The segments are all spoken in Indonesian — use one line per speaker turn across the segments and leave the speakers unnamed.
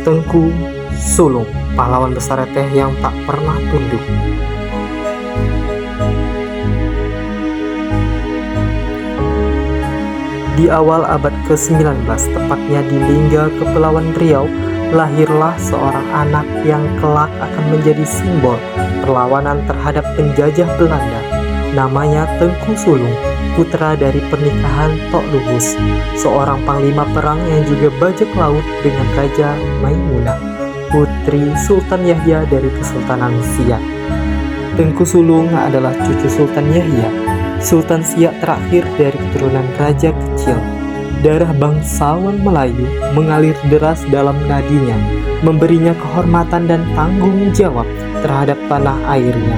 Tengku Sulung, pahlawan besar Reteh yang tak pernah tunduk. Di awal abad ke-19, tepatnya di Lingga, Kepulauan Riau, lahirlah seorang anak yang kelak akan menjadi simbol perlawanan terhadap penjajah Belanda. Namanya Tengku Sulung, putra dari pernikahan Tok Luhus, seorang panglima perang yang juga bajak laut dengan Raja Maimunah, putri Sultan Yahya dari Kesultanan Siak. Tengku Sulung adalah cucu Sultan Yahya, Sultan Siak terakhir dari keturunan Raja Kecil. Darah bangsawan Melayu mengalir deras dalam nadinya, memberinya kehormatan dan tanggung jawab terhadap tanah airnya.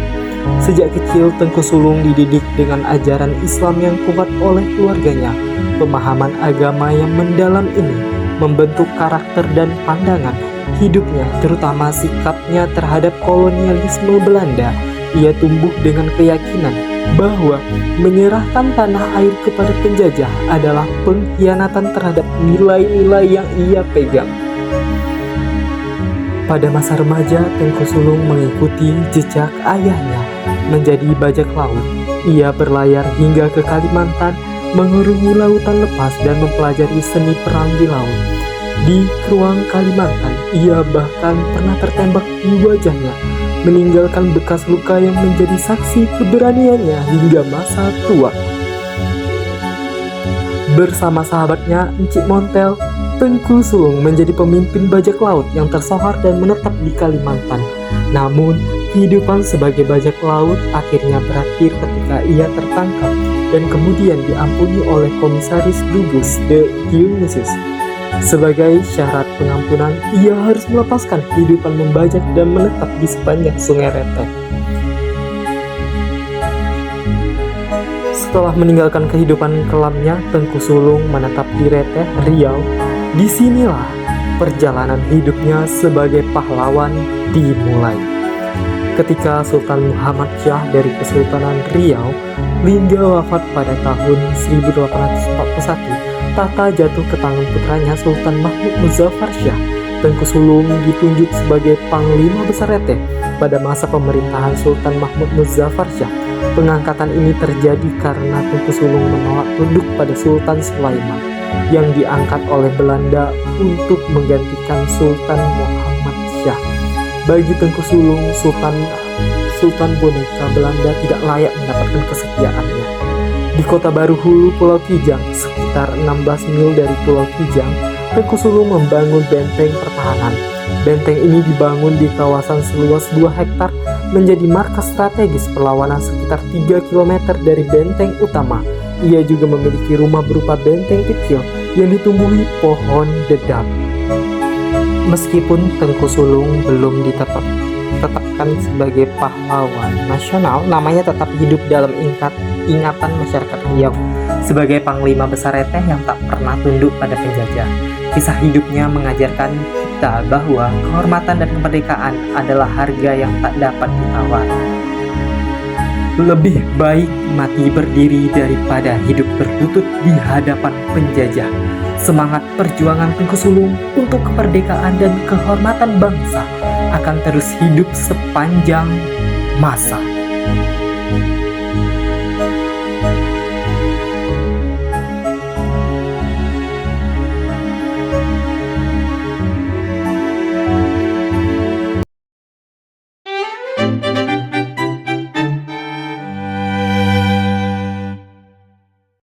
Sejak kecil, Tengku Sulung dididik dengan ajaran Islam yang kuat oleh keluarganya. Pemahaman agama yang mendalam ini membentuk karakter dan pandangan hidupnya, terutama sikapnya terhadap kolonialisme Belanda. Ia tumbuh dengan keyakinan bahwa menyerahkan tanah air kepada penjajah adalah pengkhianatan terhadap nilai-nilai yang ia pegang. Pada masa remaja, Tengku Sulung mengikuti jejak ayahnya menjadi bajak laut. Ia berlayar hingga ke Kalimantan, mengarungi lautan lepas dan mempelajari seni perang di laut. Di Keruang, Kalimantan, ia bahkan pernah tertembak di wajahnya, meninggalkan bekas luka yang menjadi saksi keberaniannya hingga masa tua. Bersama sahabatnya Encik Montel, Tengku Sulung menjadi pemimpin bajak laut yang tersohor dan menetap di Kalimantan. Namun, kehidupan sebagai bajak laut akhirnya berakhir ketika ia tertangkap dan kemudian diampuni oleh Komisaris Dubus de Dionysius. Sebagai syarat pengampunan, ia harus melepaskan kehidupan membajak dan menetap di sepanjang Sungai Reteh. Setelah meninggalkan kehidupan kelamnya, Tengku Sulung menetap di Reteh, Riau. Disinilah perjalanan hidupnya sebagai pahlawan dimulai. Ketika Sultan Muhammad Syah dari Kesultanan Riau, Lingga wafat pada tahun 1841, tahta jatuh ke tangan putranya Sultan Mahmud Muzaffar Syah. Tengku Sulung ditunjuk sebagai Panglima Besar Reteh pada masa pemerintahan Sultan Mahmud Muzaffar Syah. Pengangkatan ini terjadi karena Tengku Sulung menolak tunduk pada Sultan Sulaiman yang diangkat oleh Belanda untuk menggantikan Sultan Muhammad Syah. Bagi Tengku Sulung, Sultan boneka Belanda tidak layak mendapatkan kesetiaannya. Di Kota Baru Hulu, Pulau Kijang, sekitar 16 mil dari Pulau Kijang, Tengku Sulung membangun benteng pertahanan. Benteng ini dibangun di kawasan seluas 2 hektar, menjadi markas strategis perlawanan sekitar 3 km dari benteng utama. Ia juga memiliki rumah berupa benteng kecil yang ditumbuhi pohon dedap. Meskipun Tengku Sulung belum ditetapkan sebagai pahlawan nasional, namanya tetap hidup dalam ingatan masyarakat Riau sebagai Panglima Besar Reteh yang tak pernah tunduk pada penjajah. Kisah hidupnya mengajarkan kita bahwa kehormatan dan kemerdekaan adalah harga yang tak dapat ditawar. Lebih baik mati berdiri daripada hidup berlutut di hadapan penjajah. Semangat perjuangan Tengku Sulung untuk kemerdekaan dan kehormatan bangsa akan terus hidup sepanjang masa.